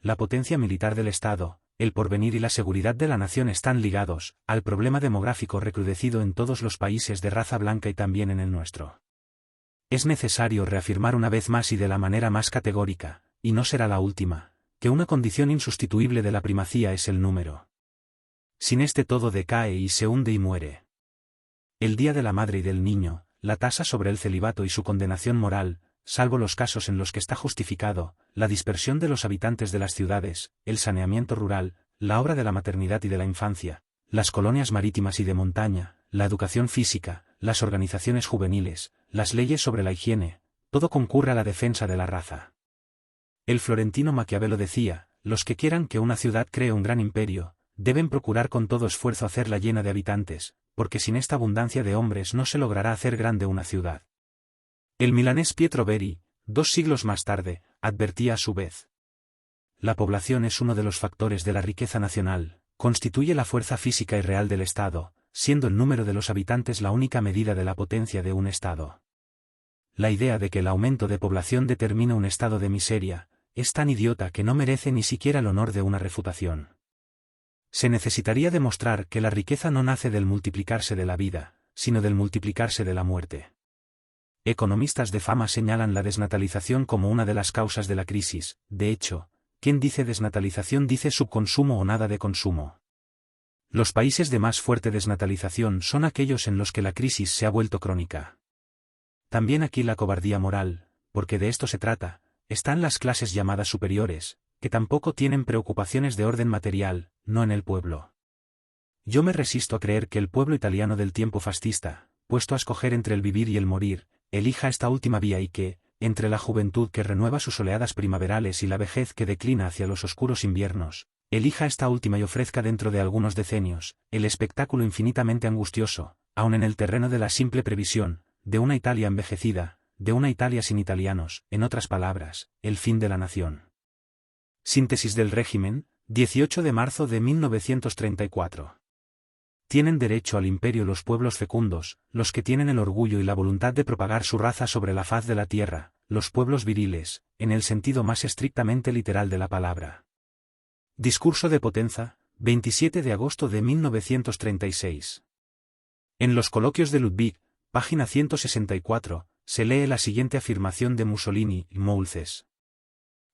la potencia militar del Estado, el porvenir y la seguridad de la nación están ligados al problema demográfico recrudecido en todos los países de raza blanca y también en el nuestro. Es necesario reafirmar una vez más y de la manera más categórica, y no será la última, que una condición insustituible de la primacía es el número. Sin este todo decae y se hunde y muere. El Día de la Madre y del Niño, la tasa sobre el celibato y su condenación moral, salvo los casos en los que está justificado, la dispersión de los habitantes de las ciudades, el saneamiento rural, la obra de la maternidad y de la infancia, las colonias marítimas y de montaña, la educación física, las organizaciones juveniles, las leyes sobre la higiene, todo concurre a la defensa de la raza. El florentino Maquiavelo decía, los que quieran que una ciudad cree un gran imperio, deben procurar con todo esfuerzo hacerla llena de habitantes, porque sin esta abundancia de hombres no se logrará hacer grande una ciudad. El milanés Pietro Beri, 2 siglos más tarde, advertía a su vez. La población es uno de los factores de la riqueza nacional, constituye la fuerza física y real del Estado, siendo el número de los habitantes la única medida de la potencia de un Estado. La idea de que el aumento de población determina un estado de miseria, es tan idiota que no merece ni siquiera el honor de una refutación. Se necesitaría demostrar que la riqueza no nace del multiplicarse de la vida, sino del multiplicarse de la muerte. Economistas de fama señalan la desnatalización como una de las causas de la crisis. De hecho, quien dice desnatalización dice subconsumo o nada de consumo. Los países de más fuerte desnatalización son aquellos en los que la crisis se ha vuelto crónica. También aquí la cobardía moral, porque de esto se trata, están las clases llamadas superiores, que tampoco tienen preocupaciones de orden material, no en el pueblo. Yo me resisto a creer que el pueblo italiano del tiempo fascista, puesto a escoger entre el vivir y el morir, elija esta última vía y que, entre la juventud que renueva sus oleadas primaverales y la vejez que declina hacia los oscuros inviernos, elija esta última y ofrezca dentro de algunos decenios, el espectáculo infinitamente angustioso, aun en el terreno de la simple previsión, de una Italia envejecida, de una Italia sin italianos, en otras palabras, el fin de la nación. Síntesis del régimen, 18 de marzo de 1934. Tienen derecho al imperio los pueblos fecundos, los que tienen el orgullo y la voluntad de propagar su raza sobre la faz de la tierra, los pueblos viriles, en el sentido más estrictamente literal de la palabra. Discurso de Potenza, 27 de agosto de 1936. En los coloquios de Ludwig, página 164, se lee la siguiente afirmación de Mussolini y Moulces.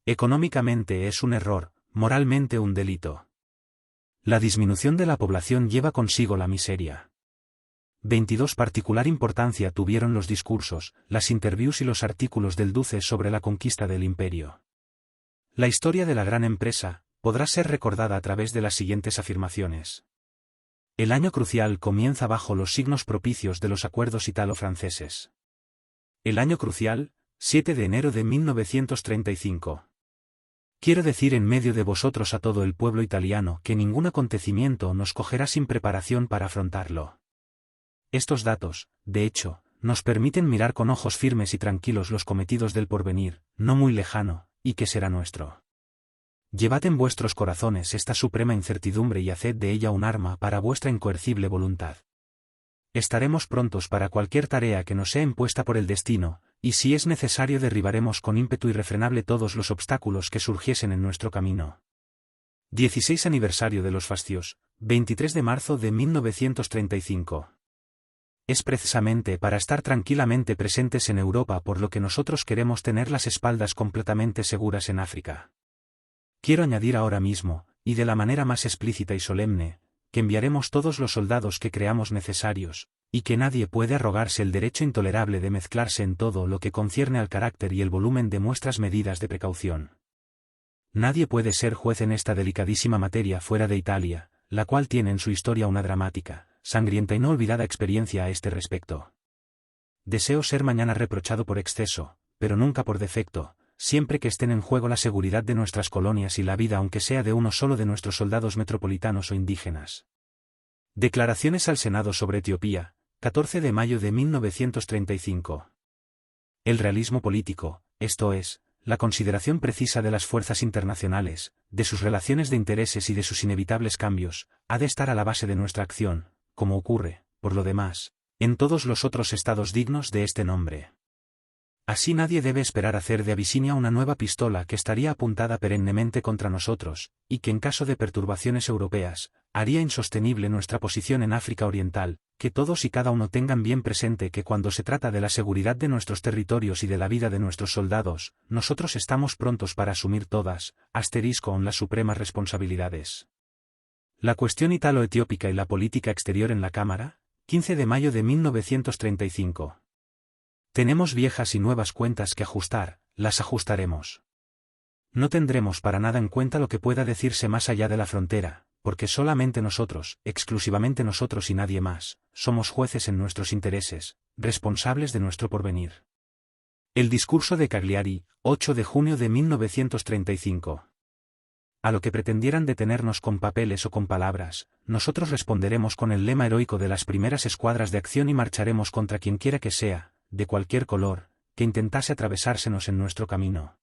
Económicamente es un error, moralmente un delito. La disminución de la población lleva consigo la miseria. 22. Particular importancia tuvieron los discursos, las interviews y los artículos del Duce sobre la conquista del imperio. La historia de la gran empresa podrá ser recordada a través de las siguientes afirmaciones. El año crucial comienza bajo los signos propicios de los acuerdos italo-franceses. El año crucial, 7 de enero de 1935. Quiero decir en medio de vosotros a todo el pueblo italiano que ningún acontecimiento nos cogerá sin preparación para afrontarlo. Estos datos, de hecho, nos permiten mirar con ojos firmes y tranquilos los cometidos del porvenir, no muy lejano, y que será nuestro. Llevad en vuestros corazones esta suprema incertidumbre y haced de ella un arma para vuestra incoercible voluntad. Estaremos prontos para cualquier tarea que nos sea impuesta por el destino, y si es necesario derribaremos con ímpetu irrefrenable todos los obstáculos que surgiesen en nuestro camino. 16 aniversario de los fascios, 23 de marzo de 1935. Es precisamente para estar tranquilamente presentes en Europa por lo que nosotros queremos tener las espaldas completamente seguras en África. Quiero añadir ahora mismo, y de la manera más explícita y solemne, que enviaremos todos los soldados que creamos necesarios, y que nadie puede arrogarse el derecho intolerable de mezclarse en todo lo que concierne al carácter y el volumen de nuestras medidas de precaución. Nadie puede ser juez en esta delicadísima materia fuera de Italia, la cual tiene en su historia una dramática, sangrienta y no olvidada experiencia a este respecto. Deseo ser mañana reprochado por exceso, pero nunca por defecto, siempre que estén en juego la seguridad de nuestras colonias y la vida aunque sea de uno solo de nuestros soldados metropolitanos o indígenas. Declaraciones al Senado sobre Etiopía, 14 de mayo de 1935. El realismo político, esto es, la consideración precisa de las fuerzas internacionales, de sus relaciones de intereses y de sus inevitables cambios, ha de estar a la base de nuestra acción, como ocurre, por lo demás, en todos los otros estados dignos de este nombre. Así nadie debe esperar hacer de Abisinia una nueva pistola que estaría apuntada perennemente contra nosotros, y que en caso de perturbaciones europeas, haría insostenible nuestra posición en África Oriental, que todos y cada uno tengan bien presente que cuando se trata de la seguridad de nuestros territorios y de la vida de nuestros soldados, nosotros estamos prontos para asumir todas, *, las supremas responsabilidades. La cuestión italo-etiópica y la política exterior en la Cámara, 15 de mayo de 1935. Tenemos viejas y nuevas cuentas que ajustar, las ajustaremos. No tendremos para nada en cuenta lo que pueda decirse más allá de la frontera, porque solamente nosotros, exclusivamente nosotros y nadie más, somos jueces en nuestros intereses, responsables de nuestro porvenir. El discurso de Cagliari, 8 de junio de 1935. A lo que pretendieran detenernos con papeles o con palabras, nosotros responderemos con el lema heroico de las primeras escuadras de acción y marcharemos contra quien quiera que sea, de cualquier color, que intentase atravesársenos en nuestro camino.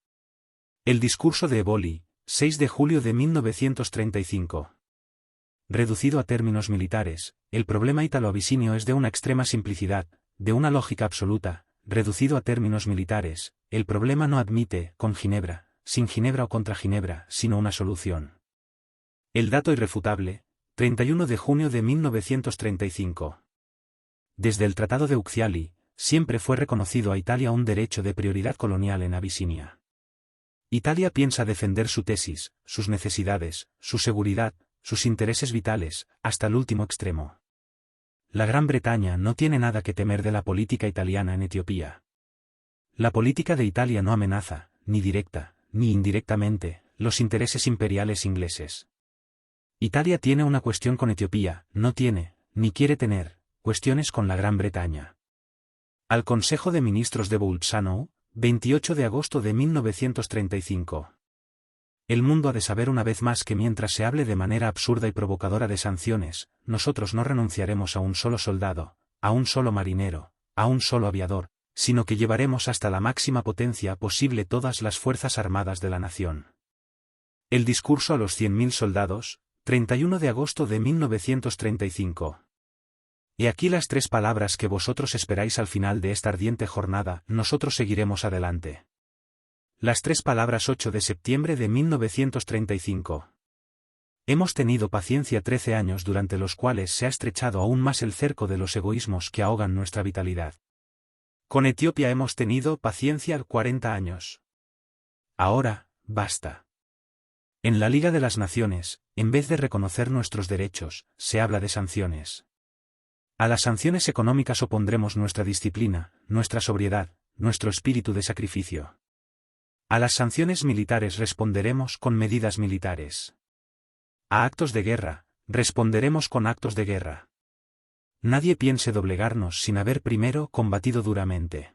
El discurso de Eboli, 6 de julio de 1935. Reducido a términos militares, el problema ítalo-abisinio es de una extrema simplicidad, de una lógica absoluta. Reducido a términos militares, el problema no admite, con Ginebra, sin Ginebra o contra Ginebra, sino una solución. El dato irrefutable, 31 de junio de 1935. Desde el Tratado de Ucciali, siempre fue reconocido a Italia un derecho de prioridad colonial en Abisinia. Italia piensa defender su tesis, sus necesidades, su seguridad, sus intereses vitales, hasta el último extremo. La Gran Bretaña no tiene nada que temer de la política italiana en Etiopía. La política de Italia no amenaza, ni directa, ni indirectamente, los intereses imperiales ingleses. Italia tiene una cuestión con Etiopía, no tiene, ni quiere tener, cuestiones con la Gran Bretaña. Al Consejo de Ministros de Bolzano, 28 de agosto de 1935. El mundo ha de saber una vez más que mientras se hable de manera absurda y provocadora de sanciones, nosotros no renunciaremos a un solo soldado, a un solo marinero, a un solo aviador, sino que llevaremos hasta la máxima potencia posible todas las fuerzas armadas de la nación. El discurso a los 100.000 soldados, 31 de agosto de 1935. He aquí las tres palabras que vosotros esperáis al final de esta ardiente jornada, nosotros seguiremos adelante. Las tres palabras 8 de septiembre de 1935. Hemos tenido paciencia 13 años durante los cuales se ha estrechado aún más el cerco de los egoísmos que ahogan nuestra vitalidad. Con Etiopía hemos tenido paciencia 40 años. Ahora, basta. En la Liga de las Naciones, en vez de reconocer nuestros derechos, se habla de sanciones. A las sanciones económicas opondremos nuestra disciplina, nuestra sobriedad, nuestro espíritu de sacrificio. A las sanciones militares responderemos con medidas militares. A actos de guerra, responderemos con actos de guerra. Nadie piense doblegarnos sin haber primero combatido duramente.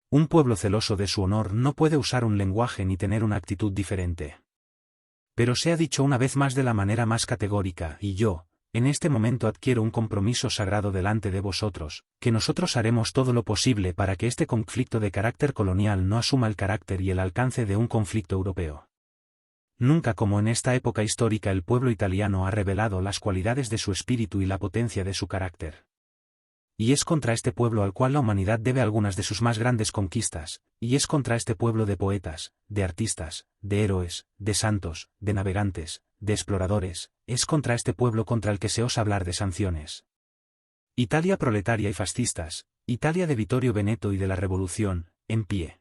Un pueblo celoso de su honor no puede usar un lenguaje ni tener una actitud diferente. Pero se ha dicho una vez más de la manera más categórica, y yo, en este momento adquiero un compromiso sagrado delante de vosotros, que nosotros haremos todo lo posible para que este conflicto de carácter colonial no asuma el carácter y el alcance de un conflicto europeo. Nunca como en esta época histórica el pueblo italiano ha revelado las cualidades de su espíritu y la potencia de su carácter. Y es contra este pueblo al cual la humanidad debe algunas de sus más grandes conquistas, y es contra este pueblo de poetas, de artistas, de héroes, de santos, de navegantes, de exploradores, es contra este pueblo contra el que se osa hablar de sanciones. Italia proletaria y fascistas, Italia de Vittorio Veneto y de la Revolución, en pie.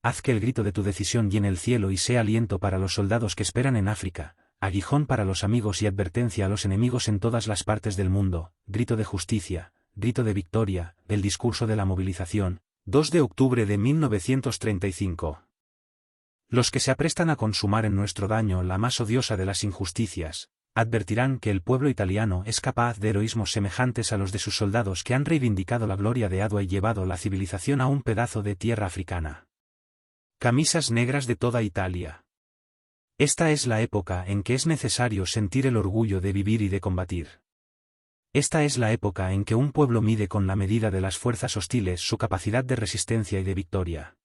Haz que el grito de tu decisión llene el cielo y sea aliento para los soldados que esperan en África, aguijón para los amigos y advertencia a los enemigos en todas las partes del mundo, grito de justicia, grito de victoria, el discurso de la movilización, 2 de octubre de 1935. Los que se aprestan a consumar en nuestro daño la más odiosa de las injusticias, advertirán que el pueblo italiano es capaz de heroísmos semejantes a los de sus soldados que han reivindicado la gloria de Adua y llevado la civilización a un pedazo de tierra africana. Camisas negras de toda Italia. Esta es la época en que es necesario sentir el orgullo de vivir y de combatir. Esta es la época en que un pueblo mide con la medida de las fuerzas hostiles su capacidad de resistencia y de victoria.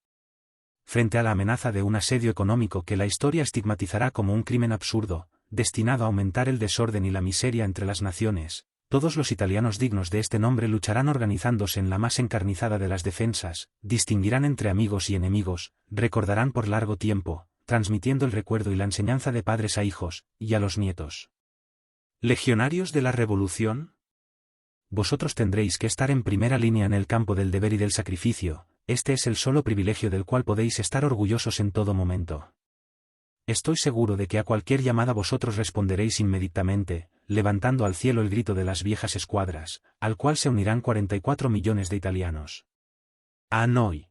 Frente a la amenaza de un asedio económico que la historia estigmatizará como un crimen absurdo, destinado a aumentar el desorden y la miseria entre las naciones, todos los italianos dignos de este nombre lucharán organizándose en la más encarnizada de las defensas, distinguirán entre amigos y enemigos, recordarán por largo tiempo, transmitiendo el recuerdo y la enseñanza de padres a hijos, y a los nietos. ¿Legionarios de la Revolución? Vosotros tendréis que estar en primera línea en el campo del deber y del sacrificio, este es el solo privilegio del cual podéis estar orgullosos en todo momento. Estoy seguro de que a cualquier llamada vosotros responderéis inmediatamente, levantando al cielo el grito de las viejas escuadras, al cual se unirán 44 millones de italianos. A noi.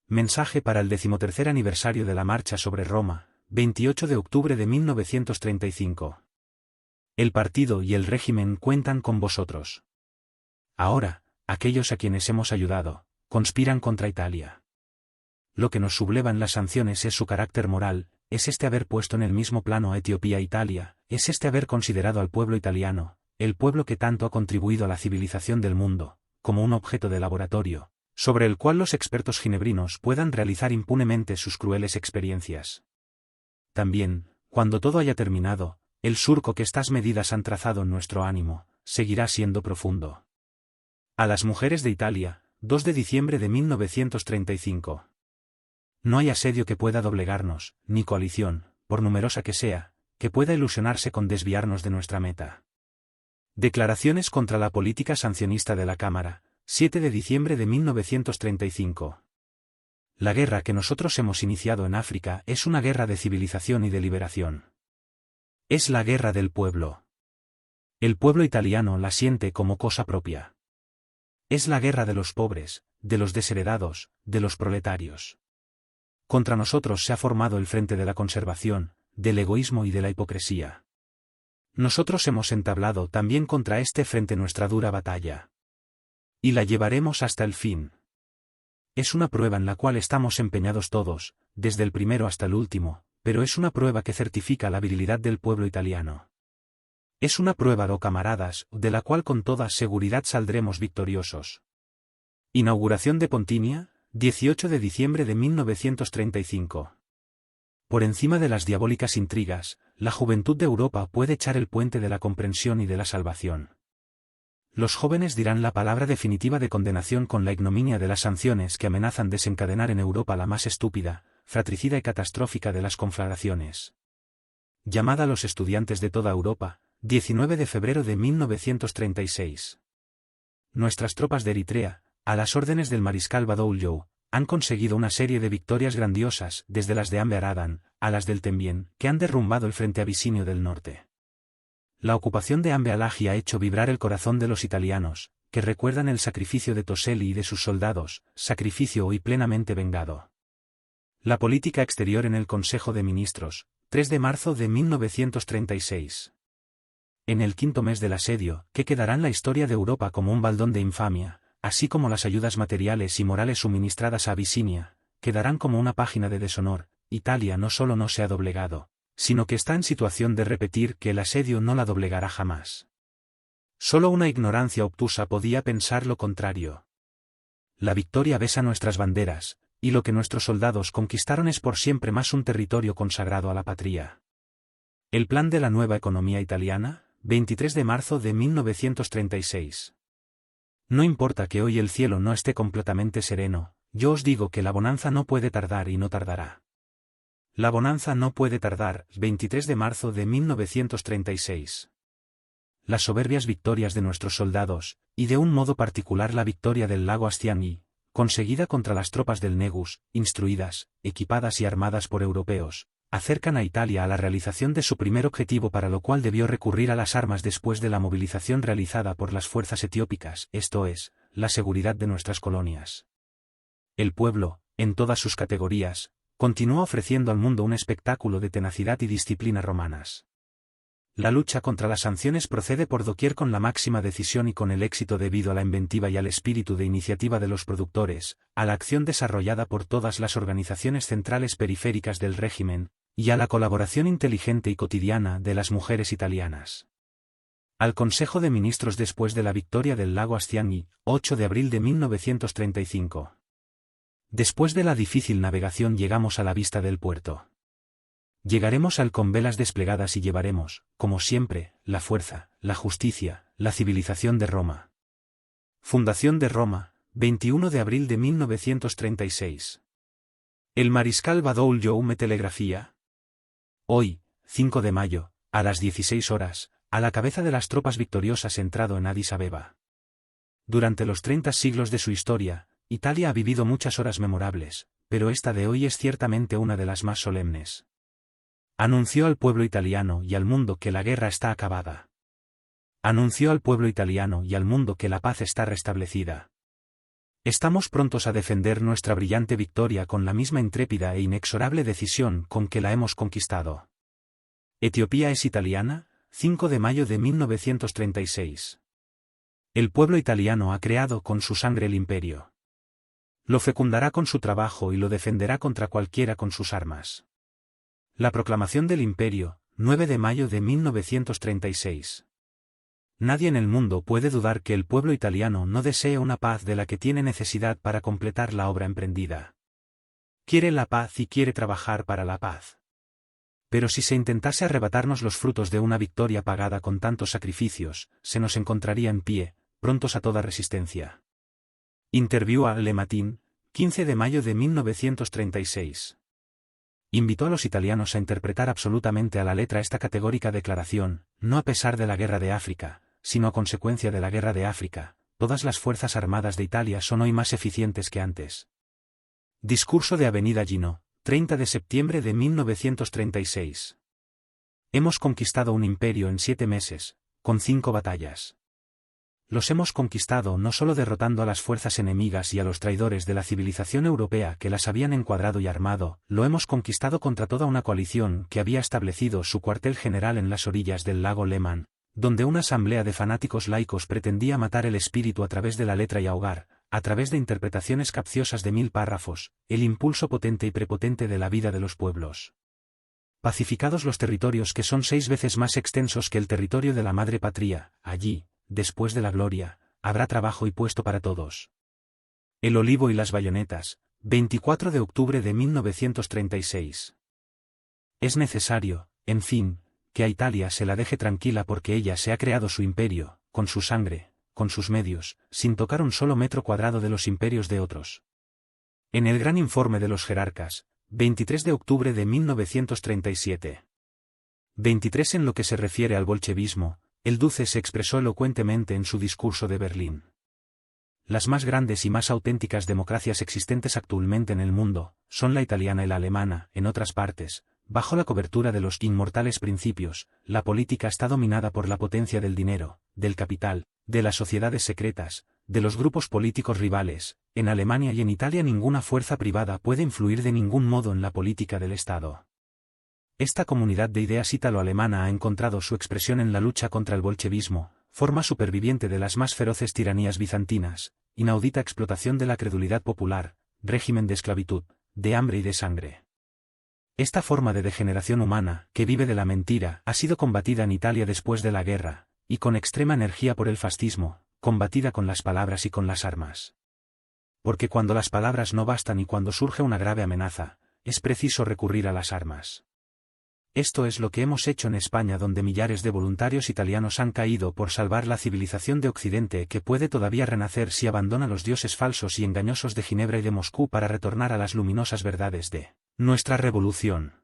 Mensaje para el 13º aniversario de la marcha sobre Roma, 28 de octubre de 1935. El partido y el régimen cuentan con vosotros. Ahora, aquellos a quienes hemos ayudado, conspiran contra Italia. Lo que nos subleva en las sanciones es su carácter moral, es este haber puesto en el mismo plano a Etiopía e Italia, es este haber considerado al pueblo italiano, el pueblo que tanto ha contribuido a la civilización del mundo, como un objeto de laboratorio, sobre el cual los expertos ginebrinos puedan realizar impunemente sus crueles experiencias. También, cuando todo haya terminado, el surco que estas medidas han trazado en nuestro ánimo, seguirá siendo profundo. A las mujeres de Italia, 2 de diciembre de 1935. No hay asedio que pueda doblegarnos, ni coalición, por numerosa que sea, que pueda ilusionarse con desviarnos de nuestra meta. Declaraciones contra la política sancionista de la Cámara, 7 de diciembre de 1935. La guerra que nosotros hemos iniciado en África es una guerra de civilización y de liberación. Es la guerra del pueblo. El pueblo italiano la siente como cosa propia. Es la guerra de los pobres, de los desheredados, de los proletarios. Contra nosotros se ha formado el frente de la conservación, del egoísmo y de la hipocresía. Nosotros hemos entablado también contra este frente nuestra dura batalla. Y la llevaremos hasta el fin. Es una prueba en la cual estamos empeñados todos, desde el primero hasta el último, pero es una prueba que certifica la virilidad del pueblo italiano. Es una prueba, camaradas, de la cual con toda seguridad saldremos victoriosos. Inauguración de Pontinia, 18 de diciembre de 1935. Por encima de las diabólicas intrigas, la juventud de Europa puede echar el puente de la comprensión y de la salvación. Los jóvenes dirán la palabra definitiva de condenación con la ignominia de las sanciones que amenazan desencadenar en Europa la más estúpida, fratricida y catastrófica de las conflagraciones. Llamada a los estudiantes de toda Europa, 19 de febrero de 1936. Nuestras tropas de Eritrea, a las órdenes del mariscal Badoglio, han conseguido una serie de victorias grandiosas, desde las de Ambe Aradan, a las del Tembien, que han derrumbado el frente abisinio del norte. La ocupación de Ambe Alaji ha hecho vibrar el corazón de los italianos, que recuerdan el sacrificio de Toselli y de sus soldados, sacrificio hoy plenamente vengado. La política exterior en el Consejo de Ministros, 3 de marzo de 1936. En el quinto mes del asedio, que quedará en la historia de Europa como un baldón de infamia, así como las ayudas materiales y morales suministradas a Abisinia, quedarán como una página de deshonor. Italia no solo no se ha doblegado, sino que está en situación de repetir que el asedio no la doblegará jamás. Solo una ignorancia obtusa podía pensar lo contrario. La victoria besa nuestras banderas, y lo que nuestros soldados conquistaron es por siempre más un territorio consagrado a la patria. El plan de la nueva economía italiana, 23 de marzo de 1936. No importa que hoy el cielo no esté completamente sereno, yo os digo que la bonanza no puede tardar y no tardará. La bonanza no puede tardar, 23 de marzo de 1936. Las soberbias victorias de nuestros soldados, y de un modo particular la victoria del lago Astiani, conseguida contra las tropas del Negus, instruidas, equipadas y armadas por europeos, acercan a Italia a la realización de su primer objetivo, para lo cual debió recurrir a las armas después de la movilización realizada por las fuerzas etiópicas, esto es, la seguridad de nuestras colonias. El pueblo, en todas sus categorías, continúa ofreciendo al mundo un espectáculo de tenacidad y disciplina romanas. La lucha contra las sanciones procede por doquier con la máxima decisión y con el éxito debido a la inventiva y al espíritu de iniciativa de los productores, a la acción desarrollada por todas las organizaciones centrales periféricas del régimen, y a la colaboración inteligente y cotidiana de las mujeres italianas. Al Consejo de Ministros después de la victoria del lago Astiani, 8 de abril de 1935. Después de la difícil navegación llegamos a la vista del puerto. Llegaremos al con velas desplegadas y llevaremos, como siempre, la fuerza, la justicia, la civilización de Roma. Fundación de Roma, 21 de abril de 1936. El mariscal Badoglio me telegrafía. Hoy, 5 de mayo, a las 16 horas, a la cabeza de las tropas victoriosas entrado en Addis Abeba. Durante los 30 siglos de su historia, Italia ha vivido muchas horas memorables, pero esta de hoy es ciertamente una de las más solemnes. Anunció al pueblo italiano y al mundo que la guerra está acabada. Anunció al pueblo italiano y al mundo que la paz está restablecida. Estamos prontos a defender nuestra brillante victoria con la misma intrépida e inexorable decisión con que la hemos conquistado. Etiopía es italiana, 5 de mayo de 1936. El pueblo italiano ha creado con su sangre el imperio. Lo fecundará con su trabajo y lo defenderá contra cualquiera con sus armas. La proclamación del imperio, 9 de mayo de 1936. Nadie en el mundo puede dudar que el pueblo italiano no desee una paz de la que tiene necesidad para completar la obra emprendida. Quiere la paz y quiere trabajar para la paz. Pero si se intentase arrebatarnos los frutos de una victoria pagada con tantos sacrificios, se nos encontraría en pie, prontos a toda resistencia. Interview a Le Matin, 15 de mayo de 1936. Invitó a los italianos a interpretar absolutamente a la letra esta categórica declaración, no a pesar de la guerra de África, sino a consecuencia de la guerra de África, todas las fuerzas armadas de Italia son hoy más eficientes que antes. Discurso de Avenida Gino, 30 de septiembre de 1936. Hemos conquistado un imperio en 7 meses, con 5 batallas. Los hemos conquistado no solo derrotando a las fuerzas enemigas y a los traidores de la civilización europea que las habían encuadrado y armado, lo hemos conquistado contra toda una coalición que había establecido su cuartel general en las orillas del lago Lemán, donde una asamblea de fanáticos laicos pretendía matar el espíritu a través de la letra y ahogar, a través de interpretaciones capciosas de 1000 párrafos, el impulso potente y prepotente de la vida de los pueblos. Pacificados los territorios que son 6 veces más extensos que el territorio de la madre patria, allí, después de la gloria, habrá trabajo y puesto para todos. El olivo y las bayonetas, 24 de octubre de 1936. Es necesario, en fin, que a Italia se la deje tranquila porque ella se ha creado su imperio, con su sangre, con sus medios, sin tocar un solo metro cuadrado de los imperios de otros. En el gran informe de los jerarcas, 23 de octubre de 1937. 23 En lo que se refiere al bolchevismo, el Duce se expresó elocuentemente en su discurso de Berlín. Las más grandes y más auténticas democracias existentes actualmente en el mundo, son la italiana y la alemana, en otras partes, bajo la cobertura de los inmortales principios, la política está dominada por la potencia del dinero, del capital, de las sociedades secretas, de los grupos políticos rivales. En Alemania y en Italia ninguna fuerza privada puede influir de ningún modo en la política del Estado. Esta comunidad de ideas ítalo-alemana ha encontrado su expresión en la lucha contra el bolchevismo, forma superviviente de las más feroces tiranías bizantinas, inaudita explotación de la credulidad popular, régimen de esclavitud, de hambre y de sangre. Esta forma de degeneración humana, que vive de la mentira, ha sido combatida en Italia después de la guerra, y con extrema energía por el fascismo, combatida con las palabras y con las armas. Porque cuando las palabras no bastan y cuando surge una grave amenaza, es preciso recurrir a las armas. Esto es lo que hemos hecho en España, donde millares de voluntarios italianos han caído por salvar la civilización de Occidente, que puede todavía renacer si abandona los dioses falsos y engañosos de Ginebra y de Moscú para retornar a las luminosas verdades de nuestra revolución.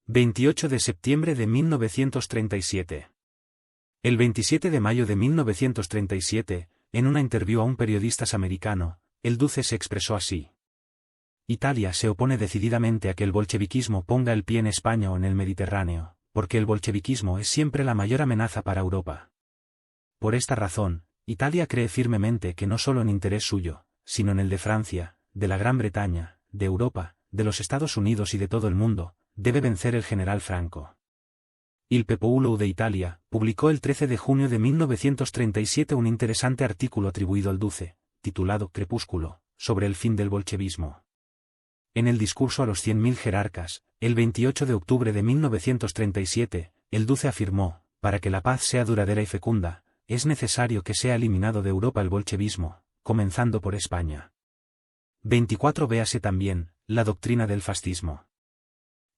28 de septiembre de 1937. El 27 de mayo de 1937, en una entrevista a un periodista americano, el Duce se expresó así. Italia se opone decididamente a que el bolcheviquismo ponga el pie en España o en el Mediterráneo, porque el bolcheviquismo es siempre la mayor amenaza para Europa. Por esta razón, Italia cree firmemente que no solo en interés suyo, sino en el de Francia, de la Gran Bretaña, de Europa, de los Estados Unidos y de todo el mundo, debe vencer el general Franco. Il Popolo de Italia publicó el 13 de junio de 1937 un interesante artículo atribuido al Duce, titulado Crepúsculo, sobre el fin del bolchevismo. En el discurso a los 100.000 jerarcas, el 28 de octubre de 1937, el Duce afirmó, para que la paz sea duradera y fecunda, es necesario que sea eliminado de Europa el bolchevismo, comenzando por España. 24 Véase también, la doctrina del fascismo.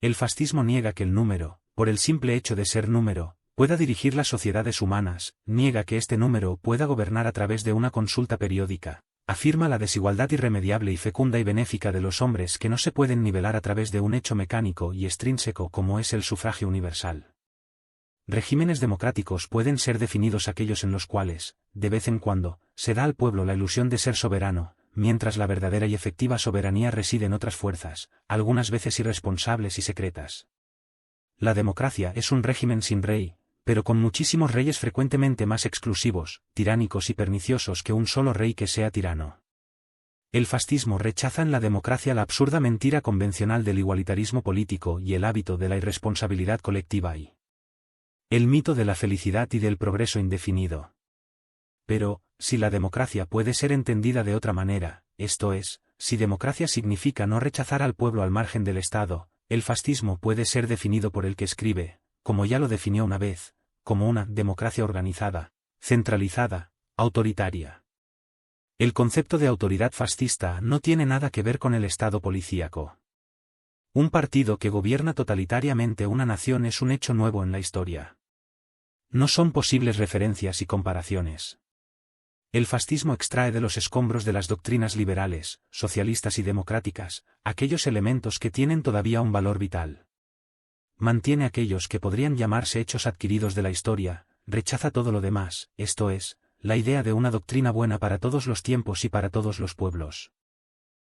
El fascismo niega que el número, por el simple hecho de ser número, pueda dirigir las sociedades humanas, niega que este número pueda gobernar a través de una consulta periódica, afirma la desigualdad irremediable y fecunda y benéfica de los hombres que no se pueden nivelar a través de un hecho mecánico y extrínseco como es el sufragio universal. Regímenes democráticos pueden ser definidos aquellos en los cuales, de vez en cuando, se da al pueblo la ilusión de ser soberano, mientras la verdadera y efectiva soberanía reside en otras fuerzas, algunas veces irresponsables y secretas. La democracia es un régimen sin rey, pero con muchísimos reyes frecuentemente más exclusivos, tiránicos y perniciosos que un solo rey que sea tirano. El fascismo rechaza en la democracia la absurda mentira convencional del igualitarismo político y el hábito de la irresponsabilidad colectiva y el mito de la felicidad y del progreso indefinido. Pero, si la democracia puede ser entendida de otra manera, esto es, si democracia significa no rechazar al pueblo al margen del Estado, el fascismo puede ser definido por el que escribe, como ya lo definió una vez, como una democracia organizada, centralizada, autoritaria. El concepto de autoridad fascista no tiene nada que ver con el Estado policíaco. Un partido que gobierna totalitariamente una nación es un hecho nuevo en la historia. No son posibles referencias y comparaciones. El fascismo extrae de los escombros de las doctrinas liberales, socialistas y democráticas, aquellos elementos que tienen todavía un valor vital. Mantiene aquellos que podrían llamarse hechos adquiridos de la historia, rechaza todo lo demás, esto es, la idea de una doctrina buena para todos los tiempos y para todos los pueblos.